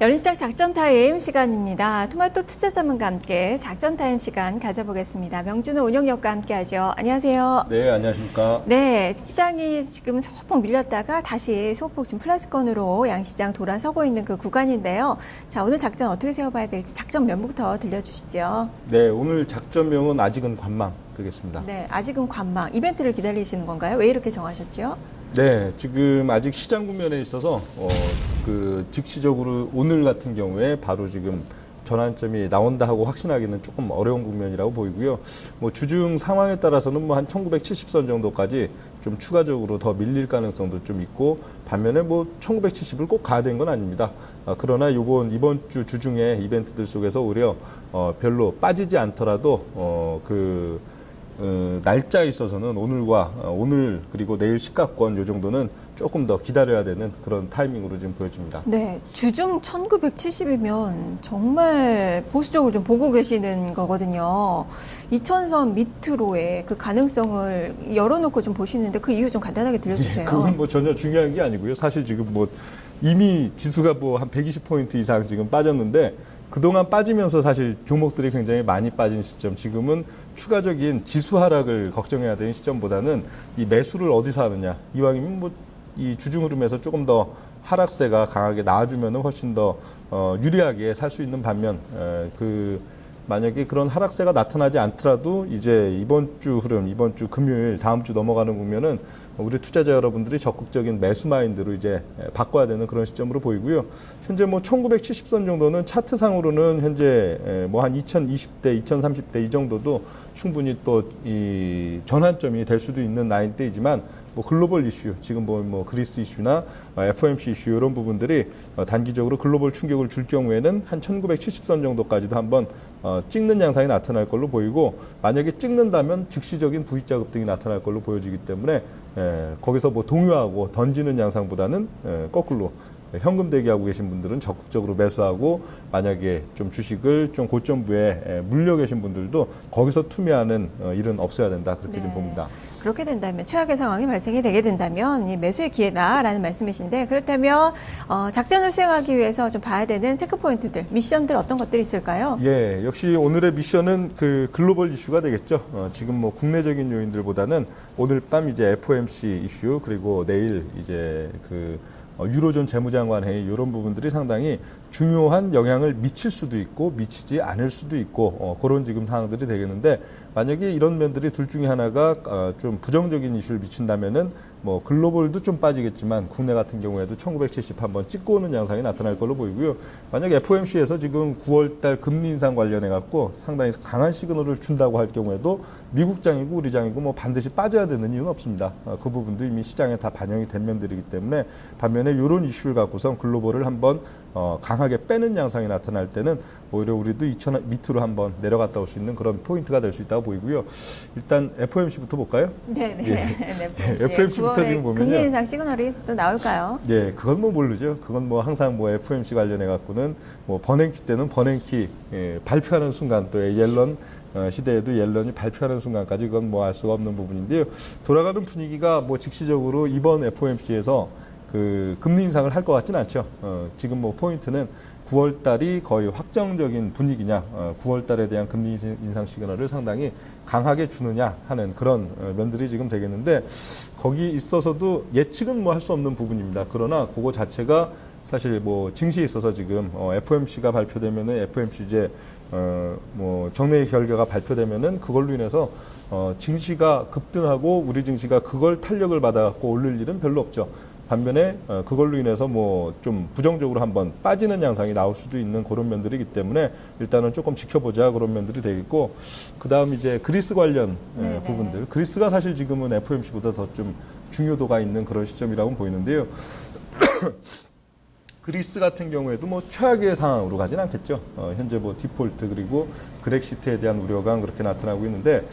열린시장 작전타임 시간입니다. 토마토 투자자문과 함께 작전타임 시간 가져보겠습니다. 명준호 운영역과 함께하죠. 안녕하세요. 네, 안녕하십니까. 네, 시장이 지금 소폭 밀렸다가 다시 소폭 지금 플러스권으로 양시장 돌아서고 있는 그 구간인데요. 자, 오늘 작전 어떻게 세워봐야 될지 작전명부터 들려주시죠. 네, 오늘 작전명은 아직은 관망 되겠습니다. 네, 아직은 관망. 이벤트를 기다리시는 건가요? 왜 이렇게 정하셨죠? 네, 지금 아직 시장 국면에 있어서 즉시적으로 오늘 같은 경우에 바로 지금 전환점이 나온다 하고 확신하기는 조금 어려운 국면이라고 보이고요. 뭐 주중 상황에 따라서는 뭐 한 1970선 정도까지 좀 추가적으로 더 밀릴 가능성도 좀 있고, 반면에 뭐 1970을 꼭 가야 되는 건 아닙니다. 그러나 이번 주 주중에 이벤트들 속에서 오히려 별로 빠지지 않더라도 날짜에 있어서는 오늘 그리고 내일 시가권 요 정도는 조금 더 기다려야 되는 그런 타이밍으로 지금 보여집니다. 네, 주중 1970이면 정말 보수적으로 좀 보고 계시는 거거든요. 2000선 밑으로의 그 가능성을 열어놓고 좀 보시는데 그 이유 좀 간단하게 들려주세요. 네, 그건 뭐 전혀 중요한 게 아니고요. 사실 지금 뭐 이미 지수가 뭐 한 120포인트 이상 지금 빠졌는데, 그동안 빠지면서 사실 종목들이 굉장히 많이 빠진 시점, 지금은 추가적인 지수 하락을 걱정해야 되는 시점보다는 이 매수를 어디서 하느냐. 이왕이면 뭐 이 주중 흐름에서 조금 더 하락세가 강하게 나와주면 훨씬 더 유리하게 살 수 있는 반면, 만약에 그런 하락세가 나타나지 않더라도 이제 이번 주 흐름, 이번 주 금요일, 다음 주 넘어가는 국면은 우리 투자자 여러분들이 적극적인 매수 마인드로 이제 바꿔야 되는 그런 시점으로 보이고요. 현재 뭐 1970선 정도는 차트상으로는 현재 뭐 한 2020대, 2030대 이 정도도 충분히 또 이 전환점이 될 수도 있는 라인대이지만, 뭐 글로벌 이슈, 지금 뭐 그리스 이슈나 FOMC 이슈 이런 부분들이 단기적으로 글로벌 충격을 줄 경우에는 한 1970선 정도까지도 한번 찍는 양상이 나타날 걸로 보이고, 만약에 찍는다면 즉시적인 V자 급등이 나타날 걸로 보여지기 때문에 거기서 뭐 동요하고 던지는 양상보다는 거꾸로 현금 대기하고 계신 분들은 적극적으로 매수하고, 만약에 좀 주식을 좀 고점부에 물려 계신 분들도 거기서 투매하는 일은 없어야 된다, 그렇게 좀 봅니다. 그렇게 된다면, 최악의 상황이 발생이 되게 된다면 이 매수의 기회다라는 말씀이신데, 그렇다면 작전을 수행하기 위해서 좀 봐야 되는 체크포인트들, 미션들 어떤 것들이 있을까요? 예, 역시 오늘의 미션은 그 글로벌 이슈가 되겠죠. 지금 뭐 국내적인 요인들보다는 오늘 밤 이제 FOMC 이슈, 그리고 내일 이제 유로존 재무장관 회의, 이런 부분들이 상당히 중요한 영향을 미칠 수도 있고 미치지 않을 수도 있고, 그런 지금 상황들이 되겠는데, 만약에 이런 면들이 둘 중에 하나가 좀 부정적인 이슈를 미친다면은 뭐 글로벌도 좀 빠지겠지만 국내 같은 경우에도 1970 한번 찍고 오는 양상이 나타날 걸로 보이고요. 만약에 FOMC에서 지금 9월달 금리 인상 관련해 갖고 상당히 강한 시그널을 준다고 할 경우에도 미국장이고 우리장이고 뭐 반드시 빠져야 되는 이유는 없습니다. 그 부분도 이미 시장에 다 반영이 된 면들이기 때문에, 반면에 이런 이슈를 갖고선 글로벌을 한번 강하게 빼는 양상이 나타날 때는 오히려 우리도 2000 밑으로 한번 내려갔다 올 수 있는 그런 포인트가 될 수 있다고 보이고요. 일단 FOMC부터 볼까요? 네. FOMC부터 지금 보면요. 금리 인상 시그널이 또 나올까요? 네, 그건 뭐 모르죠. 그건 뭐 항상 뭐 FOMC 관련해 갖고는 뭐 버냉키 때는 버냉키 발표하는 순간, 또 옐런 시대에도 옐런이 발표하는 순간까지 그건 뭐 알 수가 없는 부분인데요. 돌아가는 분위기가 뭐 즉시적으로 이번 FOMC에서 금리 인상을 할 것 같지는 않죠. 지금 뭐 포인트는 9월 달이 거의 확정적인 분위기냐, 9월 달에 대한 금리 인상 시그널을 상당히 강하게 주느냐 하는 그런 면들이 지금 되겠는데, 거기 있어서도 예측은 뭐 할 수 없는 부분입니다. 그러나 그거 자체가 사실 뭐 증시에 있어서 지금 FOMC가 발표되면은 FOMC 이제 뭐 정례 결과가 발표되면은 그걸로 인해서 증시가 급등하고 우리 증시가 그걸 탄력을 받아갖고 오를 일은 별로 없죠. 반면에 그걸로 인해서 뭐 좀 부정적으로 한번 빠지는 양상이 나올 수도 있는 그런 면들이기 때문에 일단은 조금 지켜보자, 그런 면들이 되겠고, 그 다음 이제 그리스 관련 부분들, 그리스가 사실 지금은 FOMC보다 더 좀 중요도가 있는 그런 시점이라고 보이는데요. 그리스 같은 경우에도 뭐 최악의 상황으로 가진 않겠죠. 현재 뭐 디폴트 그리고 그렉시트에 대한 우려가 그렇게 나타나고 있는데,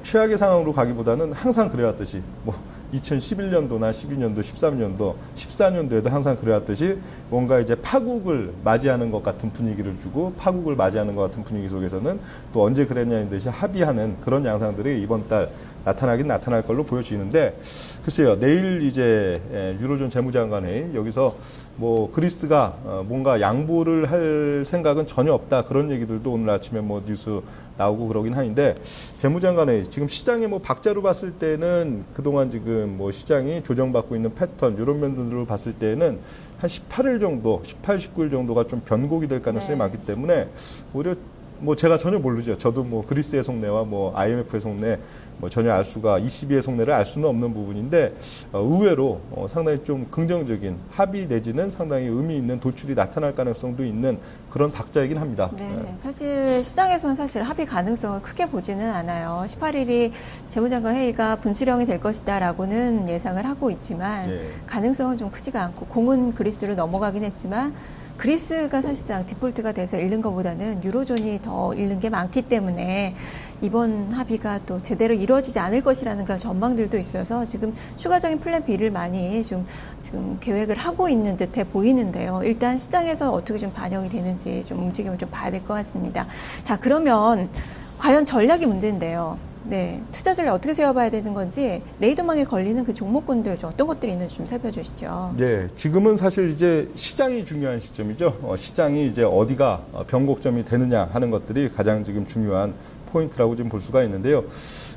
최악의 상황으로 가기보다는 항상 그래왔듯이 뭐 2011년도나 12년도, 13년도, 14년도에도 항상 그래왔듯이 뭔가 이제 파국을 맞이하는 것 같은 분위기를 주고, 파국을 맞이하는 것 같은 분위기 속에서는 또 언제 그랬냐는 듯이 합의하는 그런 양상들이 이번 달 나타나긴 나타날 걸로 보여지는데 글쎄요 내일 이제 유로존 재무장관회의 여기서 뭐 그리스가 뭔가 양보를 할 생각은 전혀 없다 그런 얘기들도 오늘 아침에 뭐 뉴스 나오고 그러긴 하는데 재무장관회의 지금 시장의 뭐 박자로 봤을 때는 그동안 지금 뭐 시장이 조정받고 있는 패턴 이런 면들로 봤을 때는 한 18일 정도, 18, 19일 정도가 좀 변곡이 될 가능성이 많기 때문에 오히려 뭐 제가 전혀 모르죠. 저도 뭐 그리스의 속내와 뭐 IMF의 속내 뭐 전혀 알 수가 ECB의 속내를 알 수는 없는 부분인데 의외로 상당히 좀 긍정적인 합의 내지는 상당히 의미 있는 도출이 나타날 가능성도 있는 그런 박자이긴 합니다. 네, 사실 시장에서는 사실 합의 가능성을 크게 보지는 않아요. 18일이 재무장관 회의가 분수령이 될 것이다라고는 예상을 하고 있지만 예. 가능성은 좀 크지가 않고 공은 그리스로 넘어가긴 했지만 그리스가 사실상 디폴트가 돼서 잃는 것보다는 유로존이 더 잃는 게 많기 때문에 이번 합의가 또 제대로 이루어지지 않을 것이라는 그런 전망들도 있어서 지금 추가적인 플랜 B를 많이 좀 지금 계획을 하고 있는 듯해 보이는데요. 일단 시장에서 어떻게 좀 반영이 되는지 좀 움직임을 좀 봐야 될 것 같습니다. 자, 그러면 과연 전략이 문제인데요. 네, 투자 전략 어떻게 세워봐야 되는 건지 레이더망에 걸리는 그 종목군들 좀 어떤 것들이 있는지 좀 살펴주시죠. 네, 지금은 사실 이제 시장이 중요한 시점이죠. 시장이 이제 어디가 변곡점이 되느냐 하는 것들이 가장 지금 중요한 포인트라고 지금 볼 수가 있는데요.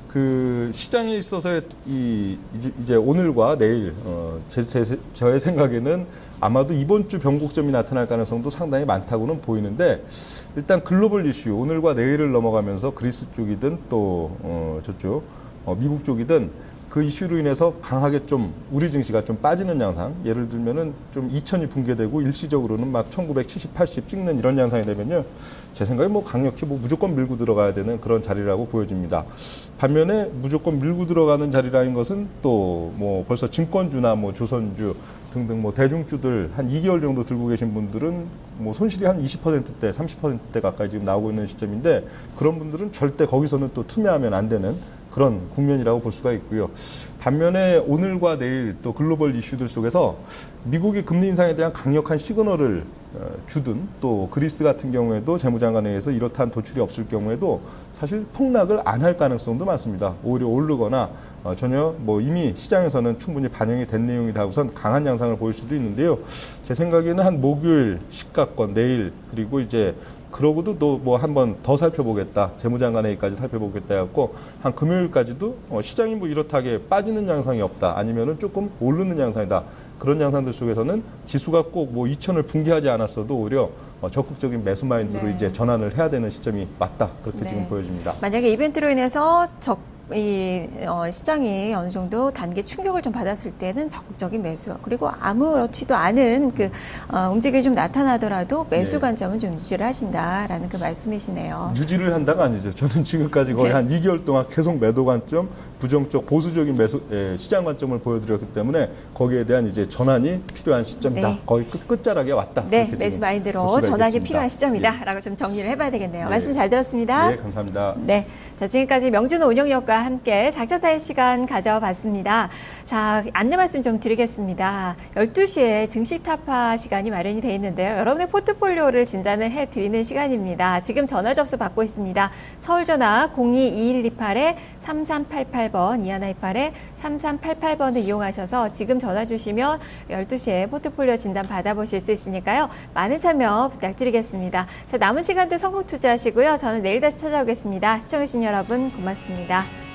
그 시장에 있어서 이제 오늘과 내일 저의 생각에는 아마도 이번 주 변곡점이 나타날 가능성도 상당히 많다고는 보이는데 일단 글로벌 이슈 오늘과 내일을 넘어가면서 그리스 쪽이든 또 저쪽 미국 쪽이든 그 이슈로 인해서 강하게 좀 우리 증시가 좀 빠지는 양상 예를 들면은 좀 2000이 붕괴되고 일시적으로는 막 1970, 80 찍는 이런 양상이 되면요 제 생각에 뭐 강력히 뭐 무조건 밀고 들어가야 되는 그런 자리라고 보여집니다. 반면에 무조건 밀고 들어가는 자리라는 것은 또 뭐 벌써 증권주나 뭐 조선주 등등 뭐 대중주들 한 2개월 정도 들고 계신 분들은 뭐 손실이 한 20%대, 30%대 가까이 지금 나오고 있는 시점인데 그런 분들은 절대 거기서는 또 투매하면 안 되는 그런 국면이라고 볼 수가 있고요. 반면에 오늘과 내일 또 글로벌 이슈들 속에서 미국이 금리 인상에 대한 강력한 시그널을 주든 또 그리스 같은 경우에도 재무장관회의에서 이렇다한 도출이 없을 경우에도 사실 폭락을 안 할 가능성도 많습니다. 오히려 오르거나 전혀 뭐 이미 시장에서는 충분히 반영이 된 내용이다 우선 강한 양상을 보일 수도 있는데요. 제 생각에는 한 목요일 시가권 내일 그리고 이제 그러고도 또 뭐 한 번 더 살펴보겠다. 재무장관회의까지 살펴보겠다 해갖고 한 금요일까지도 시장이 뭐 이렇다하게 빠지는 양상이 없다. 아니면은 조금 오르는 양상이다. 그런 양상들 속에서는 지수가 꼭 뭐 2000을 붕괴하지 않았어도 오히려 적극적인 매수 마인드로 네. 이제 전환을 해야 되는 시점이 맞다. 그렇게 네. 지금 보여집니다. 만약에 이벤트로 인해서 시장이 어느 정도 단기 충격을 좀 받았을 때는 적극적인 매수 그리고 아무렇지도 않은 그 움직임이 좀 나타나더라도 매수 네. 관점은 좀 유지를 하신다라는 그 말씀이시네요. 유지를 한다가 아니죠. 저는 지금까지 거의 네. 한 2개월 동안 계속 매도 관점, 부정적 보수적인 매수 시장 관점을 보여드렸기 때문에 거기에 대한 이제 전환이 필요한 시점이다. 네. 거의 끝자락에 왔다. 네, 그렇게 매수 지금 마인드로 볼 수가 전환이 있겠습니다. 필요한 시점이다. 예. 라고 좀 정리를 해봐야 되겠네요. 네. 말씀 잘 들었습니다. 네, 감사합니다. 네. 자, 지금까지 명준호 운영위원과 함께 작전타의 시간 가져봤습니다. 자, 안내 말씀 좀 드리겠습니다. 12시에 증시 타파 시간이 마련이 되어 있는데요. 여러분의 포트폴리오를 진단을 해드리는 시간입니다. 지금 전화 접수 받고 있습니다. 서울전화 022128-3388번, 2128-3388번을 이용하셔서 지금 전화 주시면 12시에 포트폴리오 진단 받아보실 수 있으니까요. 많은 참여 부탁드리겠습니다. 자, 남은 시간도 성공 투자하시고요. 저는 내일 다시 찾아오겠습니다. 시청해주신 여러분 고맙습니다.